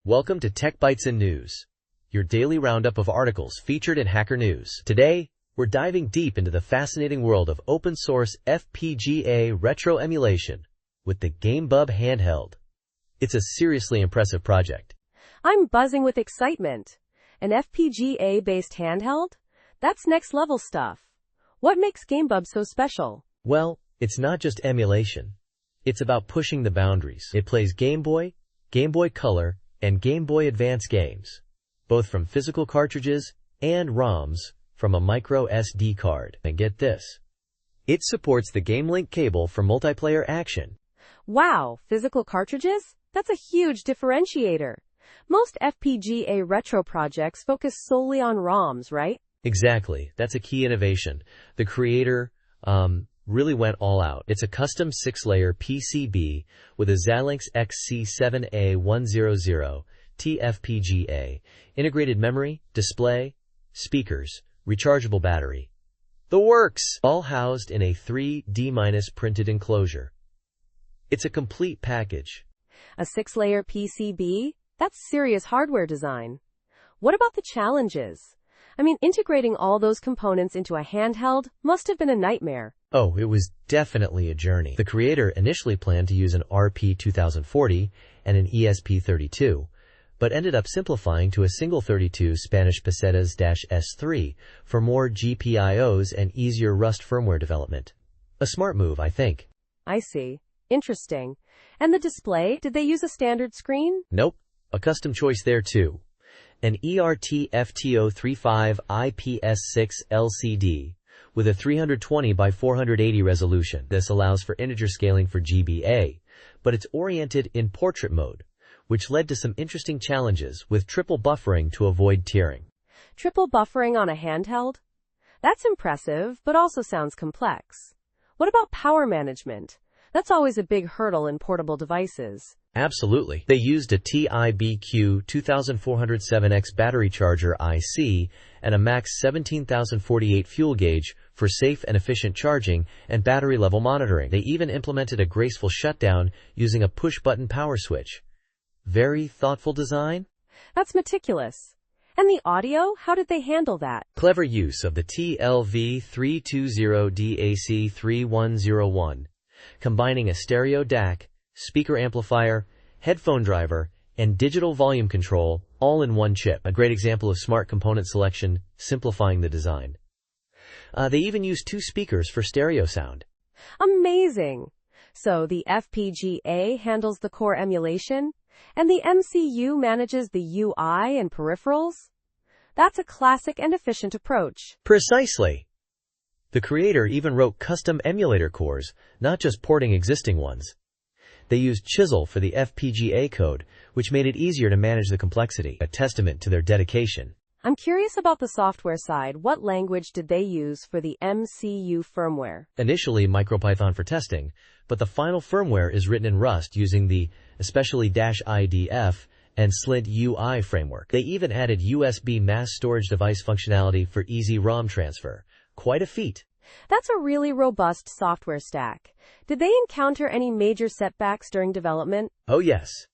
Welcome to Tech Bytes and News, your daily roundup of articles featured in Hacker News. Today, we're diving deep into the fascinating world of open-source FPGA retro emulation with the GameBub handheld. It's a seriously impressive project. I'm buzzing with excitement. An FPGA-based handheld? That's next-level stuff. What makes GameBub so special? Well, it's not just emulation. It's about pushing the boundaries. It plays Game Boy, Game Boy Color, and Game Boy Advance games, both from physical cartridges and ROMs from a micro SD card. And get this, it supports the GameLink cable for multiplayer action. Wow, physical cartridges? That's a huge differentiator. Most FPGA retro projects focus solely on ROMs, right? Exactly. That's a key innovation. The creator really went all out. It's a custom 6-layer PCB with a Xilinx XC7A100 TFPGA, integrated memory, display, speakers, rechargeable battery. The works! All housed in a 3D- printed enclosure. It's a complete package. A 6-layer PCB? That's serious hardware design. What about the challenges? Integrating all those components into a handheld must have been a nightmare. Oh, it was definitely a journey. The creator initially planned to use an RP2040 and an ESP32, but ended up simplifying to a single 32 Spanish pesetas-S3 for more GPIOs and easier Rust firmware development. A smart move, I think. I see. Interesting. And the display? Did they use a standard screen? Nope. A custom choice there too. An ERT-FTO35 IPS6 LCD with a 320 by 480 resolution. This allows for integer scaling for GBA, but it's oriented in portrait mode, which led to some interesting challenges with triple buffering to avoid tearing. Triple buffering on a handheld? That's impressive, but also sounds complex. What about power management? That's always a big hurdle in portable devices. Absolutely. They used a TIBQ 2407X battery charger IC and a max 17048 fuel gauge for safe and efficient charging and battery level monitoring. They even implemented a graceful shutdown using a push-button power switch. Very thoughtful design. That's meticulous. And the audio? How did they handle that? Clever use of the TLV320DAC3101, combining a stereo DAC, speaker amplifier, headphone driver, and digital volume control all in one chip. A great example of smart component selection, simplifying the design. They even use 2 speakers for stereo sound. Amazing! So the FPGA handles the core emulation, and the MCU manages the UI and peripherals? That's a classic and efficient approach. Precisely. The creator even wrote custom emulator cores, not just porting existing ones. They used Chisel for the FPGA code, which made it easier to manage the complexity, a testament to their dedication. I'm curious about the software side. What language did they use for the MCU firmware? Initially MicroPython for testing, but the final firmware is written in Rust using the especially -IDF and Slint UI framework. They even added USB mass storage device functionality for easy ROM transfer. Quite a feat. That's a really robust software stack. Did they encounter any major setbacks during development? Oh yes.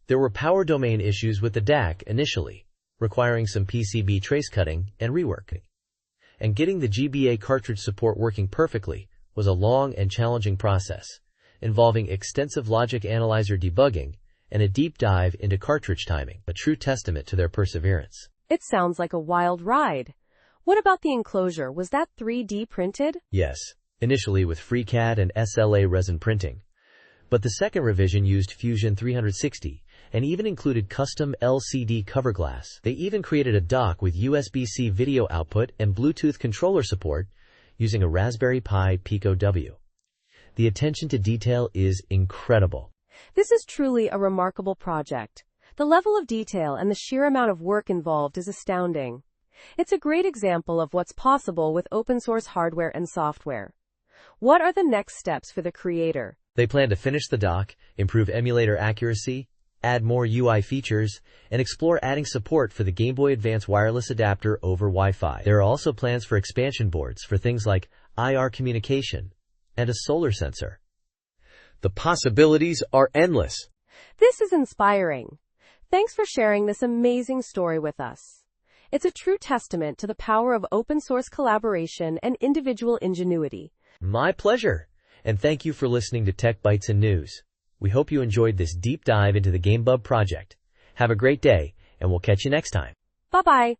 There were power domain issues with the DAC initially, requiring some PCB trace cutting and rework. And getting the GBA cartridge support working perfectly was a long and challenging process, involving extensive logic analyzer debugging and a deep dive into cartridge timing, a true testament to their perseverance. It sounds like a wild ride. What about the enclosure? Was that 3D printed? Yes, initially with FreeCAD and SLA resin printing. But the second revision used Fusion 360 and even included custom LCD cover glass. They even created a dock with USB-C video output and Bluetooth controller support using a Raspberry Pi Pico W. The attention to detail is incredible. This is truly a remarkable project. The level of detail and the sheer amount of work involved is astounding. It's a great example of what's possible with open-source hardware and software. What are the next steps for the creator? They plan to finish the dock, improve emulator accuracy, add more UI features, and explore adding support for the Game Boy Advance wireless adapter over Wi-Fi. There are also plans for expansion boards for things like IR communication and a solar sensor. The possibilities are endless. This is inspiring. Thanks for sharing this amazing story with us. It's a true testament to the power of open source collaboration and individual ingenuity. My pleasure. And thank you for listening to Tech Bytes and News. We hope you enjoyed this deep dive into the GameBub project. Have a great day, and we'll catch you next time. Bye-bye.